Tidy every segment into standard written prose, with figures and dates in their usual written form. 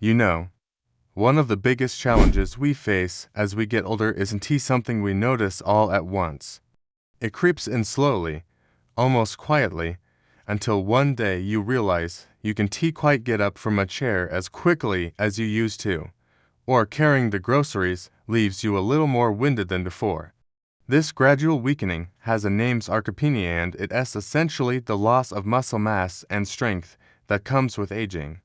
You know, one of the biggest challenges we face as we get older isn't something we notice all at once. It creeps in slowly, almost quietly, until one day you realize you can quite get up from a chair as quickly as you used to, or carrying the groceries leaves you a little more winded than before. This gradual weakening has a name sarcopenia and it's essentially the loss of muscle mass and strength that comes with aging.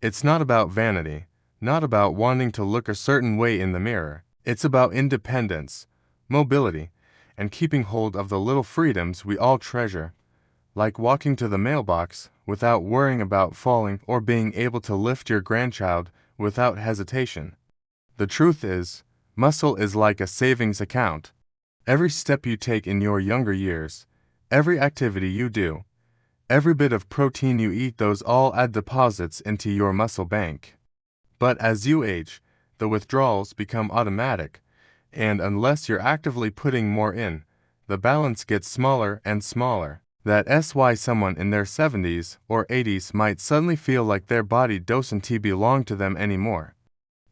It's not about vanity, not about wanting to look a certain way in the mirror. It's about independence, mobility, and keeping hold of the little freedoms we all treasure, like walking to the mailbox without worrying about falling or being able to lift your grandchild without hesitation. The truth is, muscle is like a savings account. Every step you take in your younger years, every activity you do, every bit of protein you eat, those all add deposits into your muscle bank. But as you age, the withdrawals become automatic, and unless you're actively putting more in, the balance gets smaller and smaller. That's why someone in their 70s or 80s might suddenly feel like their body doesn't belong to them anymore.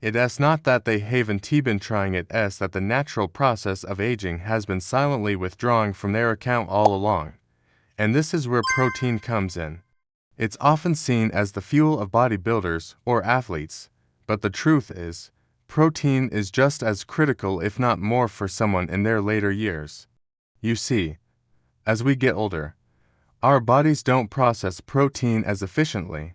It's not that they haven't been trying, it's that the natural process of aging has been silently withdrawing from their account all along. And this is where protein comes in. It's often seen as the fuel of bodybuilders or athletes, but the truth is, protein is just as critical if not more for someone in their later years. You see, as we get older, our bodies don't process protein as efficiently.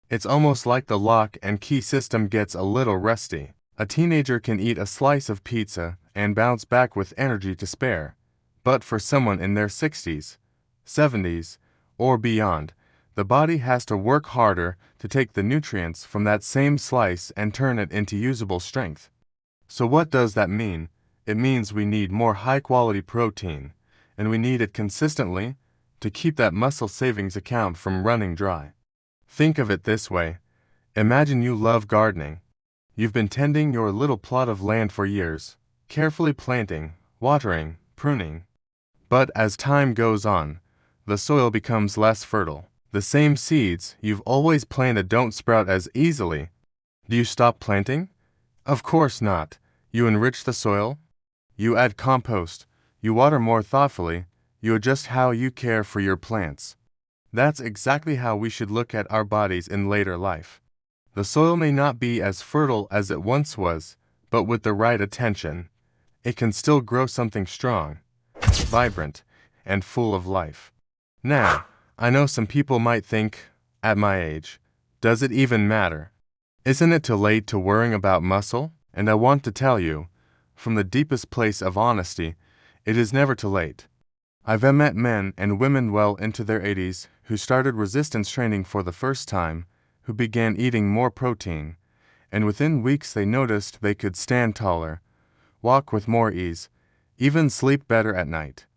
It's almost like the lock and key system gets a little rusty. A teenager can eat a slice of pizza and bounce back with energy to spare, but for someone in their 60s, 70s, or beyond, the body has to work harder to take the nutrients from that same slice and turn it into usable strength. So what does that mean? It means we need more high-quality protein, and we need it consistently to keep that muscle savings account from running dry. Think of it this way. Imagine you love gardening. You've been tending your little plot of land for years, carefully planting, watering, pruning. But as time goes on, the soil becomes less fertile. The same seeds you've always planted don't sprout as easily. Do you stop planting? Of course not. You enrich the soil. You add compost. You water more thoughtfully. You adjust how you care for your plants. That's exactly how we should look at our bodies in later life. The soil may not be as fertile as it once was, but with the right attention, it can still grow something strong, vibrant, and full of life. Now, I know some people might think, at my age, does it even matter? Isn't it too late to worrying about muscle? And I want to tell you, from the deepest place of honesty, it is never too late. I've met men and women well into their 80s who started resistance training for the first time, who began eating more protein, and within weeks they noticed they could stand taller, walk with more ease, even sleep better at night.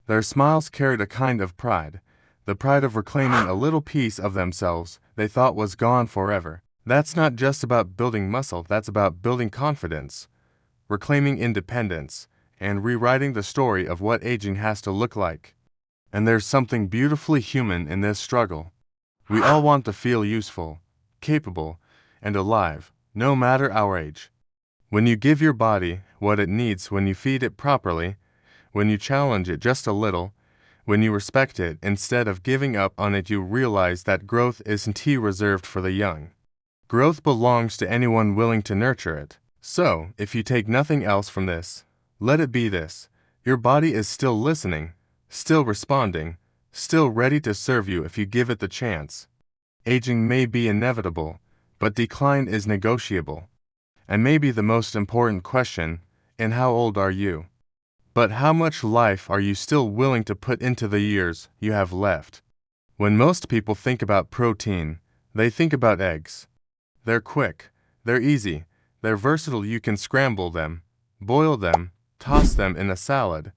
Their smiles carried a kind of pride, the pride of reclaiming a little piece of themselves they thought was gone forever. That's not just about building muscle, that's about building confidence, reclaiming independence, and rewriting the story of what aging has to look like. And there's something beautifully human in this struggle. We all want to feel useful, capable, and alive, no matter our age. When you give your body what it needs, when you feed it properly, when you challenge it just a little, when you respect it instead of giving up on it, you realize that growth isn't reserved for the young. Growth belongs to anyone willing to nurture it. So, if you take nothing else from this, let it be this: your body is still listening, still responding, still ready to serve you if you give it the chance. Aging may be inevitable, but decline is negotiable. And maybe the most important question, and how old are you? But how much life are you still willing to put into the years you have left? When most people think about protein, they think about eggs. They're quick, they're easy, they're versatile. You can scramble them, boil them, toss them in a salad,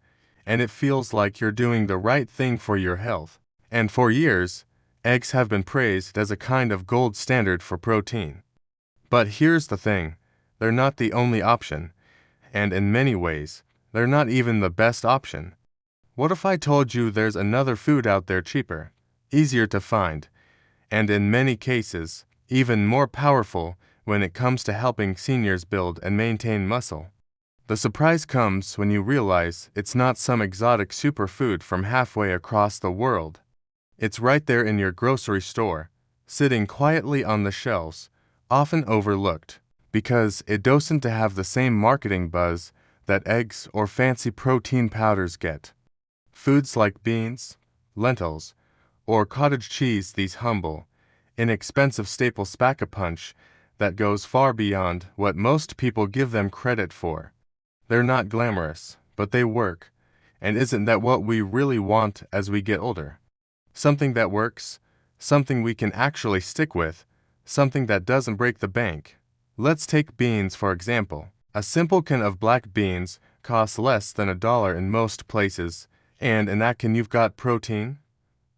and it feels like you're doing the right thing for your health. And for years, eggs have been praised as a kind of gold standard for protein. But here's the thing, they're not the only option, and in many ways, they're not even the best option. What if I told you there's another food out there cheaper, easier to find, and in many cases, even more powerful when it comes to helping seniors build and maintain muscle. The surprise comes when you realize it's not some exotic superfood from halfway across the world. It's right there in your grocery store, sitting quietly on the shelves, often overlooked, because it doesn't have the same marketing buzz that eggs or fancy protein powders get. Foods like beans, lentils, or cottage cheese, these humble, inexpensive staples pack a punch that goes far beyond what most people give them credit for. They're not glamorous, but they work, and isn't that what we really want as we get older? Something that works, something we can actually stick with, something that doesn't break the bank. Let's take beans for example. A simple can of black beans costs less than $1 in most places, and in that can you've got protein,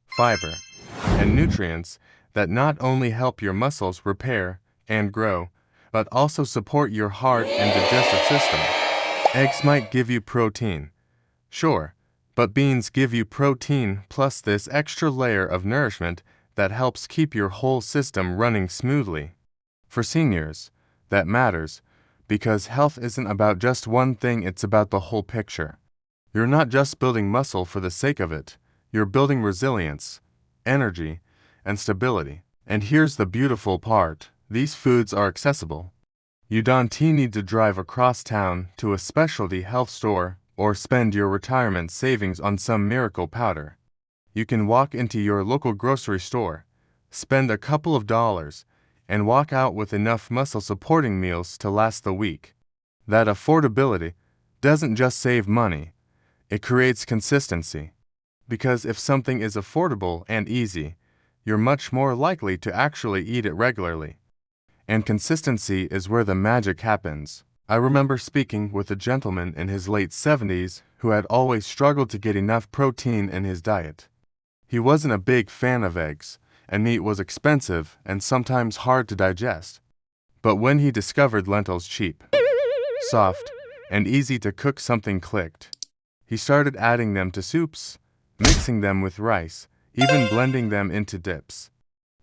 fiber, and nutrients that not only help your muscles repair and grow, but also support your heart and digestive system. Eggs might give you protein, sure, but beans give you protein plus this extra layer of nourishment that helps keep your whole system running smoothly. For seniors, that matters, because health isn't about just one thing, it's about the whole picture. You're not just building muscle for the sake of it, you're building resilience, energy, and stability. And here's the beautiful part, these foods are accessible. You don't need to drive across town to a specialty health store or spend your retirement savings on some miracle powder. You can walk into your local grocery store, spend a couple of dollars, and walk out with enough muscle-supporting meals to last the week. That affordability doesn't just save money, it creates consistency. Because if something is affordable and easy, you're much more likely to actually eat it regularly. And consistency is where the magic happens. I remember speaking with a gentleman in his late 70s who had always struggled to get enough protein in his diet. He wasn't a big fan of eggs, and meat was expensive and sometimes hard to digest. But when he discovered lentils cheap, soft, and easy to cook, something clicked. He started adding them to soups, mixing them with rice, even blending them into dips.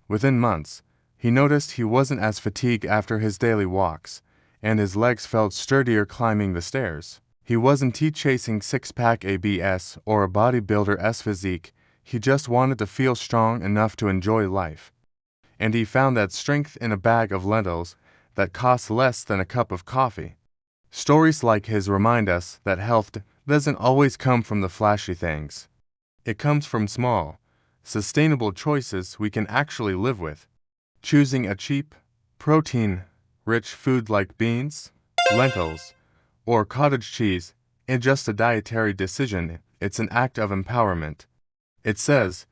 Within months, he noticed he wasn't as fatigued after his daily walks, and his legs felt sturdier climbing the stairs. He wasn't chasing six-pack abs or a bodybuilder-esque physique, he just wanted to feel strong enough to enjoy life. And he found that strength in a bag of lentils that costs less than a cup of coffee. Stories like his remind us that health doesn't always come from the flashy things. It comes from small, sustainable choices we can actually live with. Choosing a cheap, protein-rich food like beans, lentils, or cottage cheese isn't just a dietary decision, it's an act of empowerment. It says,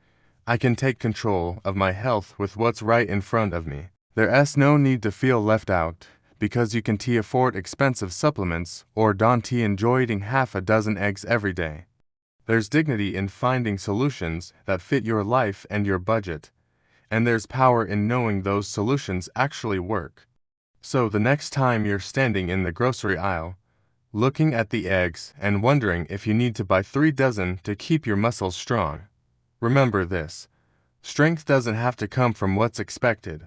I can take control of my health with what's right in front of me. There's no need to feel left out, because you can afford expensive supplements or don't enjoy eating half a dozen eggs every day. There's dignity in finding solutions that fit your life and your budget, and there's power in knowing those solutions actually work. So the next time you're standing in the grocery aisle, looking at the eggs and wondering if you need to buy 3 dozen to keep your muscles strong, remember this: strength doesn't have to come from what's expected.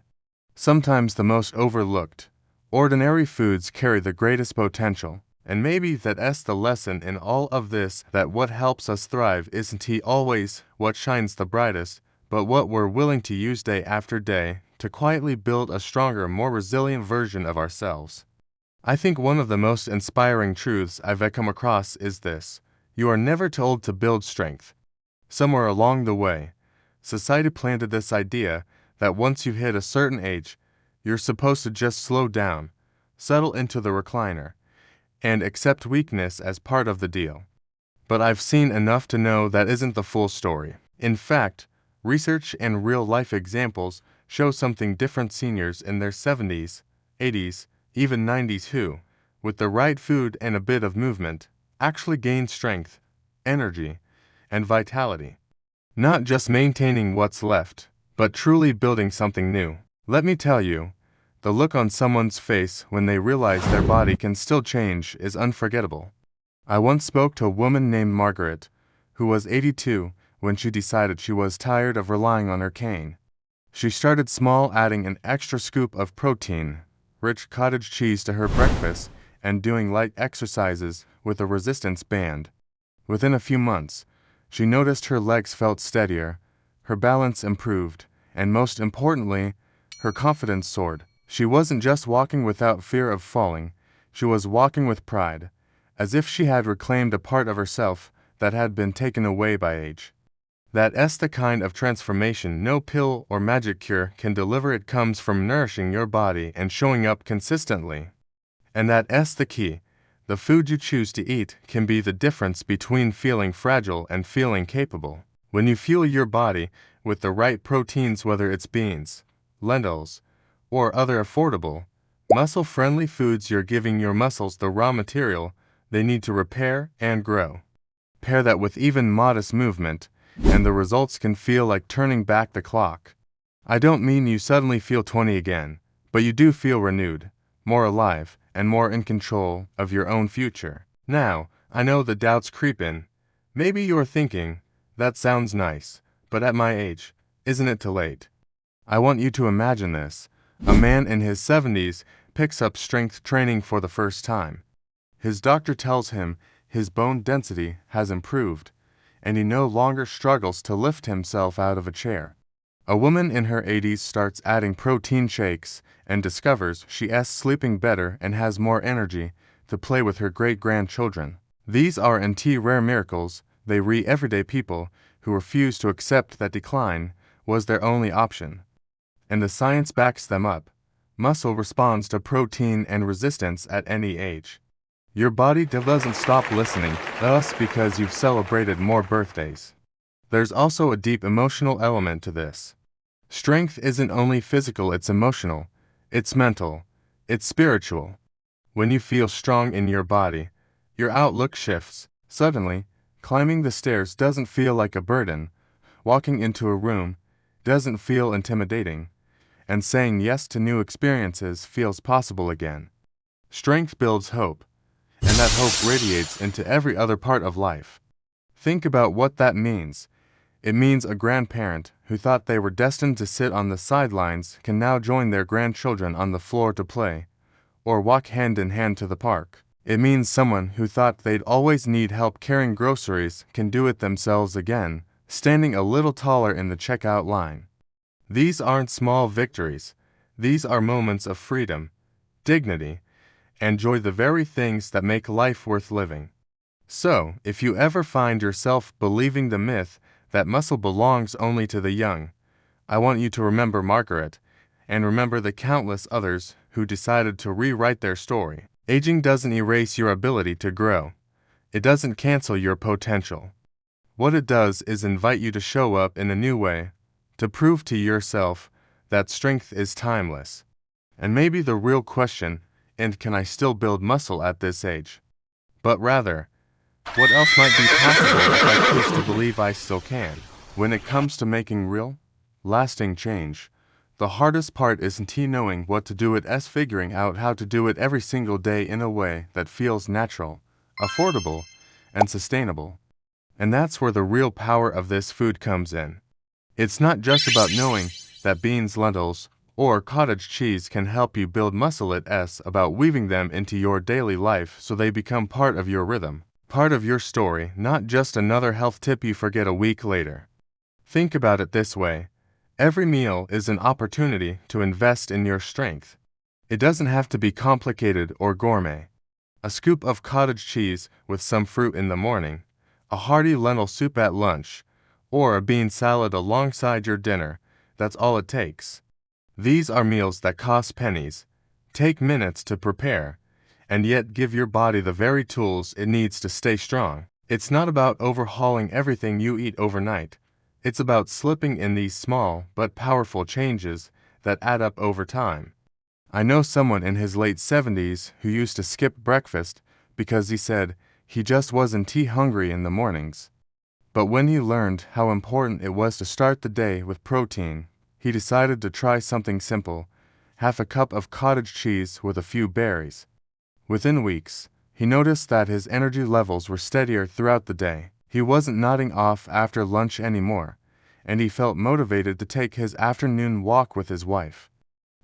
Sometimes the most overlooked, ordinary foods carry the greatest potential, and maybe that's the lesson in all of this, that what helps us thrive isn't always what shines the brightest, but what we're willing to use day after day to quietly build a stronger, more resilient version of ourselves. I think one of the most inspiring truths I've come across is this: you are never told to build strength. Somewhere along the way, society planted this idea that once you hit a certain age, you're supposed to just slow down, settle into the recliner, and accept weakness as part of the deal. But I've seen enough to know that isn't the full story. In fact, research and real-life examples show something different. Seniors in their 70s, 80s, even 90s who, with the right food and a bit of movement, actually gain strength, energy, and vitality. Not just maintaining what's left, but truly building something new. Let me tell you, the look on someone's face when they realize their body can still change is unforgettable. I once spoke to a woman named Margaret, who was 82 when she decided she was tired of relying on her cane. She started small, adding an extra scoop of protein, rich cottage cheese to her breakfast and doing light exercises with a resistance band. Within a few months, she noticed her legs felt steadier, her balance improved, and most importantly, her confidence soared. She wasn't just walking without fear of falling, she was walking with pride, as if she had reclaimed a part of herself that had been taken away by age. That's the kind of transformation no pill or magic cure can deliver. It comes from nourishing your body and showing up consistently. And that's the key. The food you choose to eat can be the difference between feeling fragile and feeling capable. When you fuel your body with the right proteins, whether it's beans, lentils, or other affordable, muscle-friendly foods, you're giving your muscles the raw material they need to repair and grow. Pair that with even modest movement, and the results can feel like turning back the clock. I don't mean you suddenly feel 20 again, but you do feel renewed, more alive, and more in control of your own future. Now, I know the doubts creep in. Maybe you're thinking, that sounds nice, but at my age, isn't it too late? I want you to imagine this. A man in his 70s picks up strength training for the first time. His doctor tells him his bone density has improved, and he no longer struggles to lift himself out of a chair. A woman in her 80s starts adding protein shakes and discovers she's sleeping better and has more energy to play with her great-grandchildren. These aren't rare miracles, they everyday people who refuse to accept that decline was their only option. And the science backs them up. Muscle responds to protein and resistance at any age. Your body doesn't stop listening, thus because you've celebrated more birthdays. There's also a deep emotional element to this. Strength isn't only physical, it's emotional, it's mental, it's spiritual. When you feel strong in your body, your outlook shifts. Suddenly, climbing the stairs doesn't feel like a burden, walking into a room doesn't feel intimidating, and saying yes to new experiences feels possible again. Strength builds hope, and that hope radiates into every other part of life. Think about what that means. It means a grandparent who thought they were destined to sit on the sidelines can now join their grandchildren on the floor to play, or walk hand in hand to the park. It means someone who thought they'd always need help carrying groceries can do it themselves again, standing a little taller in the checkout line. These aren't small victories. These are moments of freedom, dignity, and joy, the very things that make life worth living. So, if you ever find yourself believing the myth that muscle belongs only to the young, I want you to remember Margaret, and remember the countless others who decided to rewrite their story. Aging doesn't erase your ability to grow. It doesn't cancel your potential. What it does is invite you to show up in a new way, to prove to yourself that strength is timeless. And maybe the real question, and can I still build muscle at this age? But rather, what else might be possible if I choose to believe I still can? When it comes to making real, lasting change, the hardest part isn't knowing what to do, it's figuring out how to do it every single day in a way that feels natural, affordable, and sustainable. And that's where the real power of this food comes in. It's not just about knowing that beans, lentils, or cottage cheese can help you build muscle. It's about weaving them into your daily life so they become part of your rhythm, part of your story, not just another health tip you forget a week later. Think about it this way. Every meal is an opportunity to invest in your strength. It doesn't have to be complicated or gourmet. A scoop of cottage cheese with some fruit in the morning, a hearty lentil soup at lunch, or a bean salad alongside your dinner, that's all it takes. These are meals that cost pennies, take minutes to prepare, and yet give your body the very tools it needs to stay strong. It's not about overhauling everything you eat overnight. It's about slipping in these small but powerful changes that add up over time. I know someone in his late 70s who used to skip breakfast because he said he just wasn't hungry in the mornings. But when he learned how important it was to start the day with protein, he decided to try something simple, half a cup of cottage cheese with a few berries. Within weeks, he noticed that his energy levels were steadier throughout the day. He wasn't nodding off after lunch anymore, and he felt motivated to take his afternoon walk with his wife.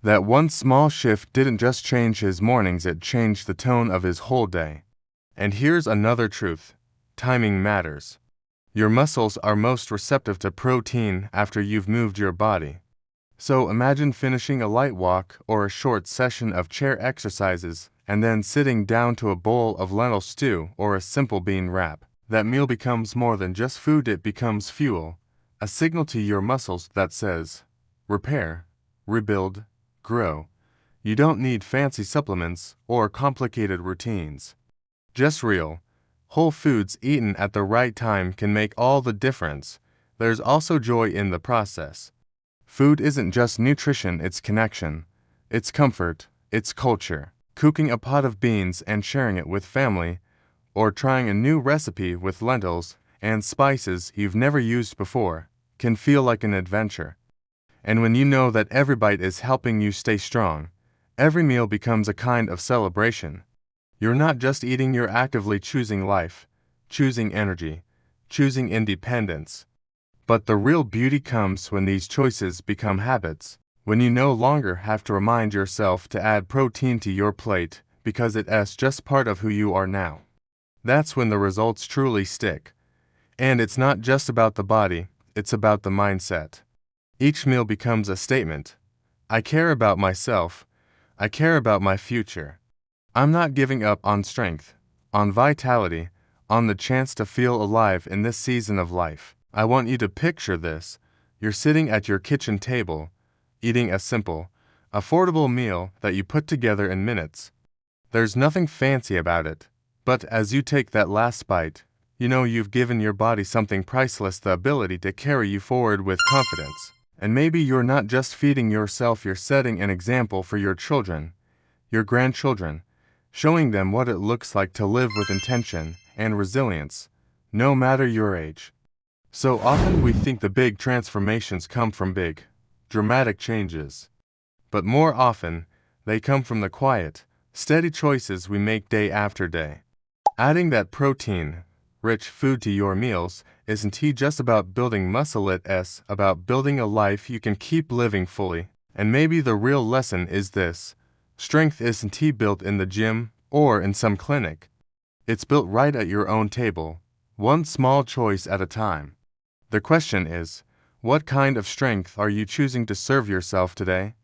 That one small shift didn't just change his mornings, it changed the tone of his whole day. And here's another truth: timing matters. Your muscles are most receptive to protein after you've moved your body. So imagine finishing a light walk or a short session of chair exercises and then sitting down to a bowl of lentil stew or a simple bean wrap. That meal becomes more than just food, it becomes fuel, a signal to your muscles that says, repair, rebuild, grow. You don't need fancy supplements or complicated routines. Just real, whole foods eaten at the right time can make all the difference. There's also joy in the process. Food isn't just nutrition, it's connection, it's comfort, it's culture. Cooking a pot of beans and sharing it with family, or trying a new recipe with lentils and spices you've never used before, can feel like an adventure. And when you know that every bite is helping you stay strong, every meal becomes a kind of celebration. You're not just eating, you're actively choosing life, choosing energy, choosing independence. But the real beauty comes when these choices become habits, when you no longer have to remind yourself to add protein to your plate because it's just part of who you are now. That's when the results truly stick. And it's not just about the body, it's about the mindset. Each meal becomes a statement. I care about myself. I care about my future. I'm not giving up on strength, on vitality, on the chance to feel alive in this season of life. I want you to picture this. You're sitting at your kitchen table, eating a simple, affordable meal that you put together in minutes. There's nothing fancy about it, but as you take that last bite, you know you've given your body something priceless, the ability to carry you forward with confidence. And maybe you're not just feeding yourself, you're setting an example for your children, your grandchildren, showing them what it looks like to live with intention and resilience, no matter your age. So often we think the big transformations come from big, dramatic changes. But more often, they come from the quiet, steady choices we make day after day. Adding that protein-rich food to your meals isn't just about building muscle, it's about building a life you can keep living fully. And maybe the real lesson is this: strength isn't built in the gym or in some clinic. It's built right at your own table, one small choice at a time. The question is, what kind of strength are you choosing to serve yourself today?